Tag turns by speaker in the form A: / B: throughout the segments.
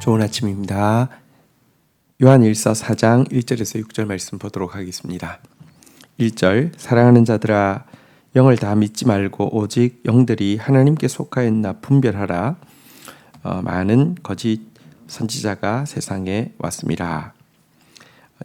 A: 좋은 아침입니다. 요한일서 4장 1절에서 6절 말씀 보도록 하겠습니다. 1절 사랑하는 자들아 영을 다 믿지 말고 오직 영들이 하나님께 속하였나 분별하라. 많은 거짓 선지자가 세상에 왔습니다.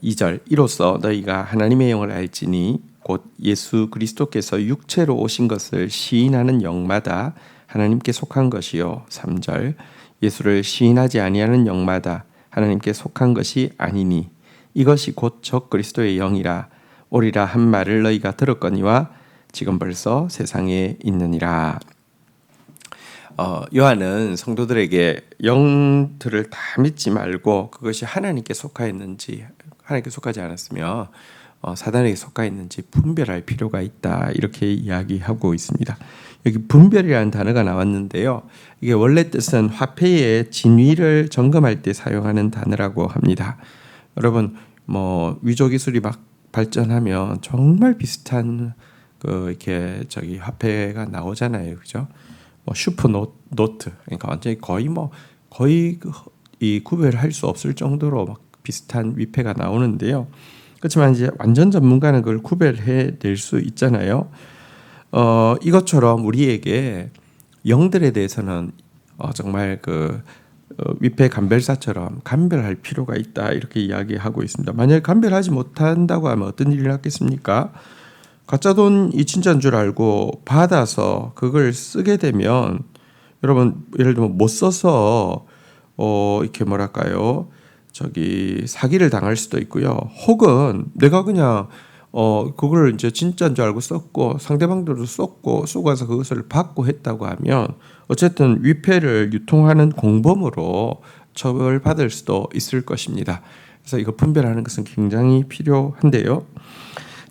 A: 2절 이로써 너희가 하나님의 영을 알지니 곧 예수 그리스도께서 육체로 오신 것을 시인하는 영마다 하나님께 속한 것이요. 3절 예수를 시인하지 아니하는 영마다 하나님께 속한 것이 아니니 이것이 곧 적 그리스도의 영이라 오리라 한 말을 너희가 들었거니와 지금 벌써 세상에 있느니라. 요한은 성도들에게 영들을 다 믿지 말고 그것이 하나님께 속하였는지 하나님께 속하지 않았으며 사단에게 속하였는지 분별할 필요가 있다, 이렇게 이야기하고 있습니다. 여기 분별이라는 단어가 나왔는데요, 이게 원래 뜻은 화폐의 진위를 점검할 때 사용하는 단어라고 합니다. 여러분 위조 기술이 막 발전하면 정말 비슷한 이렇게 화폐가 나오잖아요, 그죠? 슈퍼 노트, 그러니까 완전히 거의 이 구별할 수 없을 정도로 막 비슷한 위패가 나오는데요. 그렇지만 이제 완전 전문가는 그걸 구별해 낼 수 있잖아요. 이것처럼 우리에게 영들에 대해서는 정말 위패 감별사처럼 감별할 필요가 있다, 이렇게 이야기하고 있습니다. 만약에 감별하지 못한다고 하면 어떤 일이 났겠습니까? 가짜 돈이 진짜인 줄 알고 받아서 그걸 쓰게 되면 여러분 예를 들면 못 써서 이렇게 사기를 당할 수도 있고요. 혹은 내가 그냥 그걸 이제 진짜인 줄 알고 썼고 상대방들도 쏘고서 그것을 받고 했다고 하면 어쨌든 위패를 유통하는 공범으로 처벌받을 수도 있을 것입니다. 그래서 이거 분별하는 것은 굉장히 필요한데요.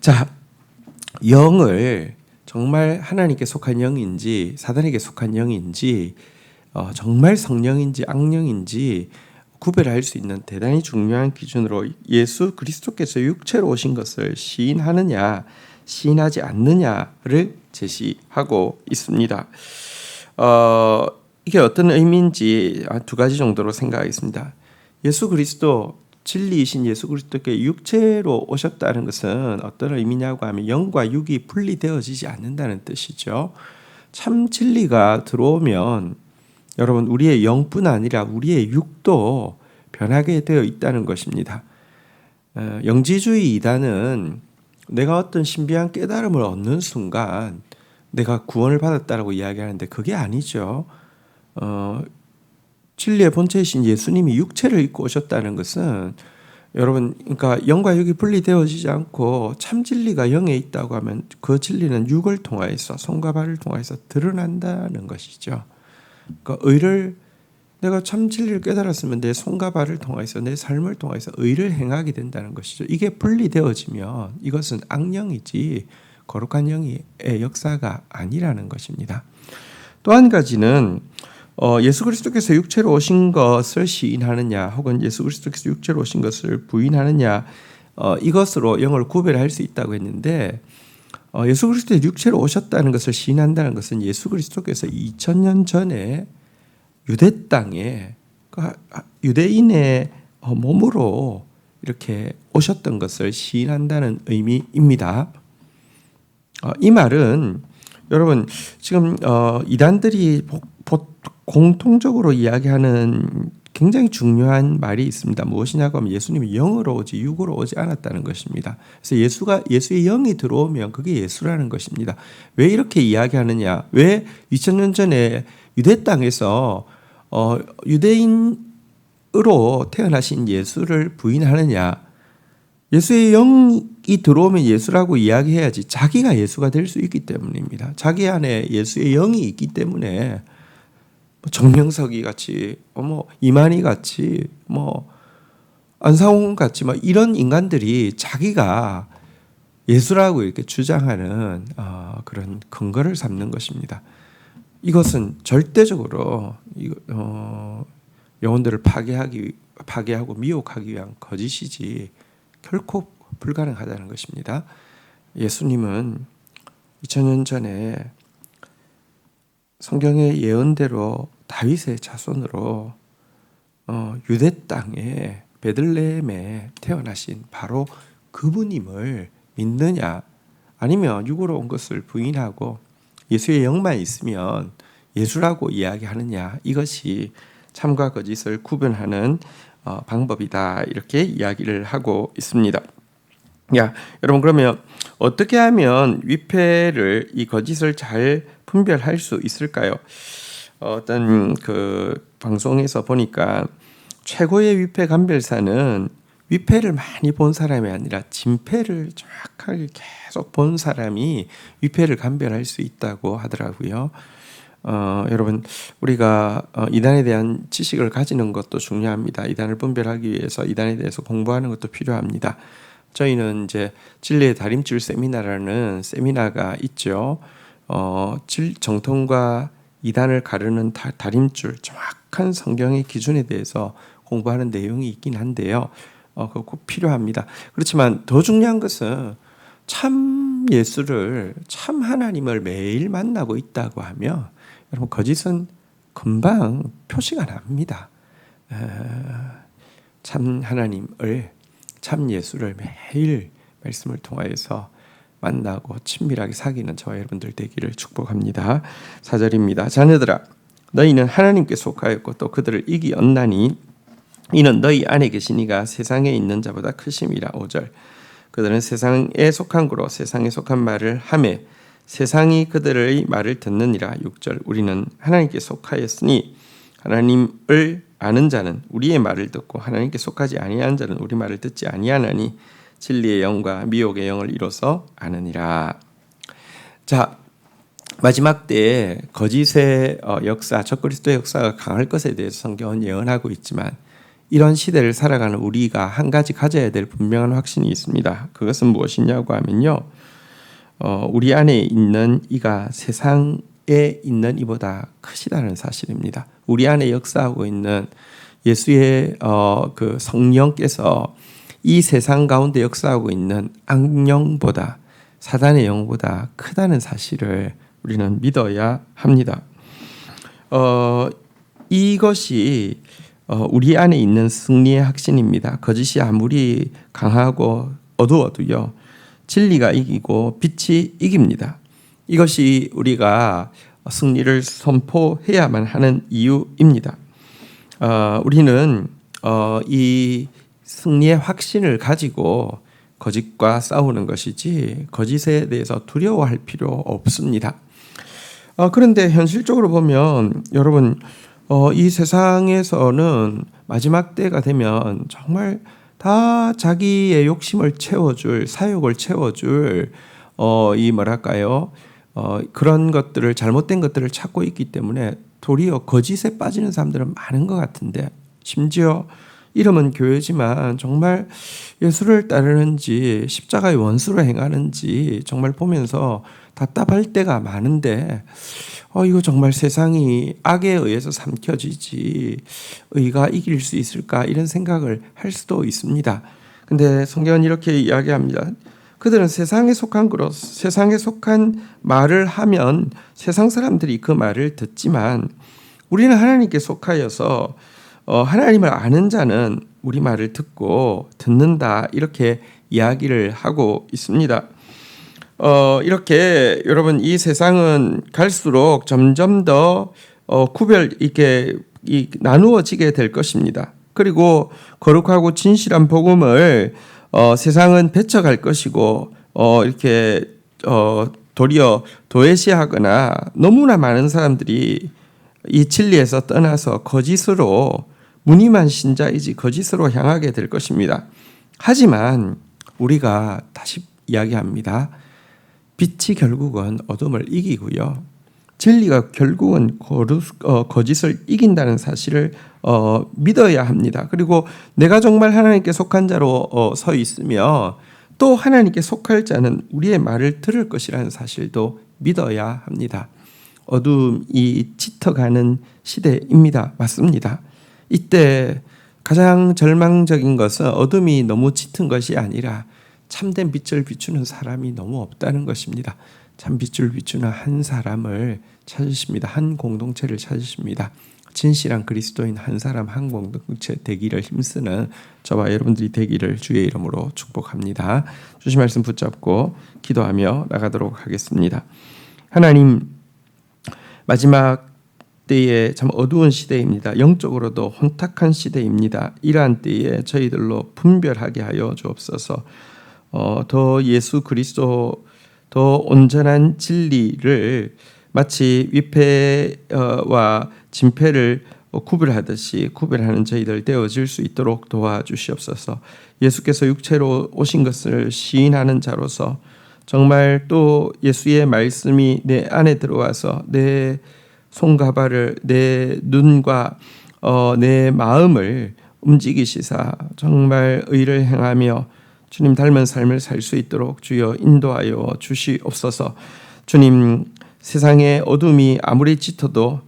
A: 자, 영을 정말 하나님께 속한 영인지 사단에게 속한 영인지 정말 성령인지 악령인지 구별할 수 있는 대단히 중요한 기준으로 예수 그리스도께서 육체로 오신 것을 시인하느냐 시인하지 않느냐를 제시하고 있습니다. 이게 어떤 의미인지 두 가지 정도로 생각하겠습니다. 예수 그리스도, 진리이신 예수 그리스도께 육체로 오셨다는 것은 어떤 의미냐고 하면 영과 육이 분리되어지지 않는다는 뜻이죠. 참 진리가 들어오면 여러분 우리의 영뿐 아니라 우리의 육도 변하게 되어 있다는 것입니다. 영지주의 이단은 내가 어떤 신비한 깨달음을 얻는 순간 내가 구원을 받았다라고 이야기하는데 그게 아니죠. 진리의 본체이신 예수님이 육체를 입고 오셨다는 것은 여러분, 그러니까 영과 육이 분리되어지지 않고 참 진리가 영에 있다고 하면 그 진리는 육을 통하여서 손과 발을 통하여서 드러난다는 것이죠. 그러니까 내가 참 진리를 깨달았으면 내 손과 발을 통해서 내 삶을 통해서 의를 행하게 된다는 것이죠. 이게 분리되어지면 이것은 악령이지 거룩한 영의 역사가 아니라는 것입니다. 또 한 가지는 예수 그리스도께서 육체로 오신 것을 시인하느냐 혹은 예수 그리스도께서 육체로 오신 것을 부인하느냐, 이것으로 영을 구별할 수 있다고 했는데 예수 그리스도의 육체로 오셨다는 것을 시인한다는 것은 예수 그리스도께서 2000년 전에 유대 땅에 유대인의 몸으로 이렇게 오셨던 것을 시인한다는 의미입니다. 이 말은 여러분 지금 이단들이 공통적으로 이야기하는 굉장히 중요한 말이 있습니다. 무엇이냐고 하면 예수님이 영으로 오지 육으로 오지 않았다는 것입니다. 그래서 예수의 영이 들어오면 그게 예수라는 것입니다. 왜 이렇게 이야기하느냐? 왜 2000년 전에 유대 땅에서 유대인으로 태어나신 예수를 부인하느냐? 예수의 영이 들어오면 예수라고 이야기해야지 자기가 예수가 될 수 있기 때문입니다. 자기 안에 예수의 영이 있기 때문에 정명석이 같이, 이만희 같이, 안상홍 같이 이런 인간들이 자기가 예수라고 이렇게 주장하는 그런 근거를 삼는 것입니다. 이것은 절대적으로 영혼들을 파괴하고 미혹하기 위한 거짓이지 결코 불가능하다는 것입니다. 예수님은 2000년 전에 성경의 예언대로 다윗의 자손으로 유대 땅에 베들레헴에 태어나신 바로 그분임을 믿느냐, 아니면 육으로 온 것을 부인하고 예수의 영만 있으면 예수라고 이야기하느냐, 이것이 참과 거짓을 구분하는 방법이다, 이렇게 이야기를 하고 있습니다. 여러분, 그러면 어떻게 하면 위패를, 이 거짓을 잘 분별할 수 있을까요? 어떤 그 방송에서 보니까 최고의 위패 감별사는 위패를 많이 본 사람이 아니라 진패를 정확하게 계속 본 사람이 위패를 감별할 수 있다고 하더라고요. 여러분, 우리가 이단에 대한 지식을 가지는 것도 중요합니다. 이단을 분별하기 위해서 이단에 대해서 공부하는 것도 필요합니다. 저희는 이제 진리의 다림줄 세미나라는 세미나가 있죠. 정통과 이단을 가르는 다림줄, 정확한 성경의 기준에 대해서 공부하는 내용이 있긴 한데요. 그거 꼭 필요합니다. 그렇지만 더 중요한 것은 참 예수를, 참 하나님을 매일 만나고 있다고 하면 여러분, 거짓은 금방 표시가 납니다. 참 하나님을, 참 예수를 매일 말씀을 통하여서 만나고 친밀하게 사귀는 저와 여러분들 되기를 축복합니다. 4절입니다. 자녀들아, 너희는 하나님께 속하였고 또 그들을 이기었나니 이는 너희 안에 계신 이가 세상에 있는 자보다 크심이라. 5절. 그들은 세상에 속한 거로 세상에 속한 말을 하매 세상이 그들의 말을 듣느니라. 6절. 우리는 하나님께 속하였으니 하나님을 아는 자는 우리의 말을 듣고 하나님께 속하지 아니한 자는 우리 말을 듣지 아니하나니 진리의 영과 미혹의 영을 이뤄서 아느니라. 자, 마지막 때에 거짓의 역사, 적그리스도의 역사가 강할 것에 대해서 성경은 예언하고 있지만 이런 시대를 살아가는 우리가 한 가지 가져야 될 분명한 확신이 있습니다. 그것은 무엇이냐고 하면요, 우리 안에 있는 이가 세상에 있는 이보다 크시다는 사실입니다. 우리 안에 역사하고 있는 예수의 그 성령께서 이 세상 가운데 역사하고 있는 악령보다, 사단의 영보다 크다는 사실을 우리는 믿어야 합니다. 이것이 우리 안에 있는 승리의 확신입니다. 거짓이 아무리 강하고 어두워도요, 진리가 이기고 빛이 이깁니다. 이것이 우리가 승리를 선포해야만 하는 이유입니다. 우리는 이 승리의 확신을 가지고 거짓과 싸우는 것이지 거짓에 대해서 두려워할 필요 없습니다. 그런데 현실적으로 보면 여러분, 이 세상에서는 마지막 때가 되면 정말 다 자기의 욕심을 채워줄, 사욕을 채워줄 이 뭐랄까요, 그런 것들을, 잘못된 것들을 찾고 있기 때문에 도리어 거짓에 빠지는 사람들은 많은 것 같은데, 심지어 이름은 교회지만 정말 예수를 따르는지 십자가의 원수로 행하는지 정말 보면서 답답할 때가 많은데, 이거 정말 세상이 악에 의해서 삼켜지지 의가 이길 수 있을까, 이런 생각을 할 수도 있습니다. 근데 성경은 이렇게 이야기합니다. 그들은 세상에 속한 거로 세상에 속한 말을 하면 세상 사람들이 그 말을 듣지만 우리는 하나님께 속하여서 하나님을 아는 자는 우리 말을 듣고 듣는다, 이렇게 이야기를 하고 있습니다. 이렇게 여러분, 이 세상은 갈수록 점점 더 이렇게 나누어지게 될 것입니다. 그리고 거룩하고 진실한 복음을 세상은 배척할 것이고, 이렇게 도리어 도외시하거나 너무나 많은 사람들이 이 진리에서 떠나서 거짓으로, 무늬만 신자이지 거짓으로 향하게 될 것입니다. 하지만 우리가 다시 이야기합니다. 빛이 결국은 어둠을 이기고요, 진리가 결국은 거짓을 이긴다는 사실을 믿어야 합니다. 그리고 내가 정말 하나님께 속한 자로 서 있으며 또 하나님께 속할 자는 우리의 말을 들을 것이라는 사실도 믿어야 합니다. 어둠이 짙어가는 시대입니다. 맞습니다. 이때 가장 절망적인 것은 어둠이 너무 짙은 것이 아니라 참된 빛을 비추는 사람이 너무 없다는 것입니다. 참 빛을 비추는 한 사람을 찾으십니다. 한 공동체를 찾으십니다. 진실한 그리스도인 한 사람 한 공동체 되기를 힘쓰는 저와 여러분들이 되기를 주의 이름으로 축복합니다. 주신 말씀 붙잡고 기도하며 나가도록 하겠습니다. 하나님, 마지막 때에 참 어두운 시대입니다. 영적으로도 혼탁한 시대입니다. 이러한 때에 저희들로 분별하게 하여 주옵소서. 더 예수 그리스도, 더 온전한 진리를 마치 위패와 진패를 구별하듯이 구별하는 저희들 되어질 수 있도록 도와주시옵소서. 예수께서 육체로 오신 것을 시인하는 자로서 정말 또 예수의 말씀이 내 안에 들어와서 내 손과 발을, 내 눈과 내 마음을 움직이시사 정말 의를 행하며 주님 닮은 삶을 살 수 있도록 주여 인도하여 주시옵소서. 주님, 세상의 어둠이 아무리 짙어도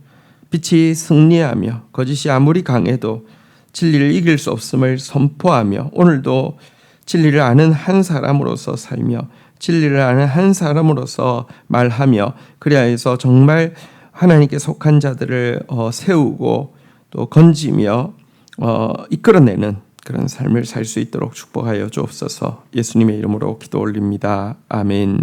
A: 빛이 승리하며 거짓이 아무리 강해도 진리를 이길 수 없음을 선포하며 오늘도 진리를 아는 한 사람으로서 살며 진리를 아는 한 사람으로서 말하며 그리하여서 정말 하나님께 속한 자들을 세우고 또 건지며 이끌어내는 그런 삶을 살 수 있도록 축복하여 주옵소서. 예수님의 이름으로 기도 올립니다. 아멘.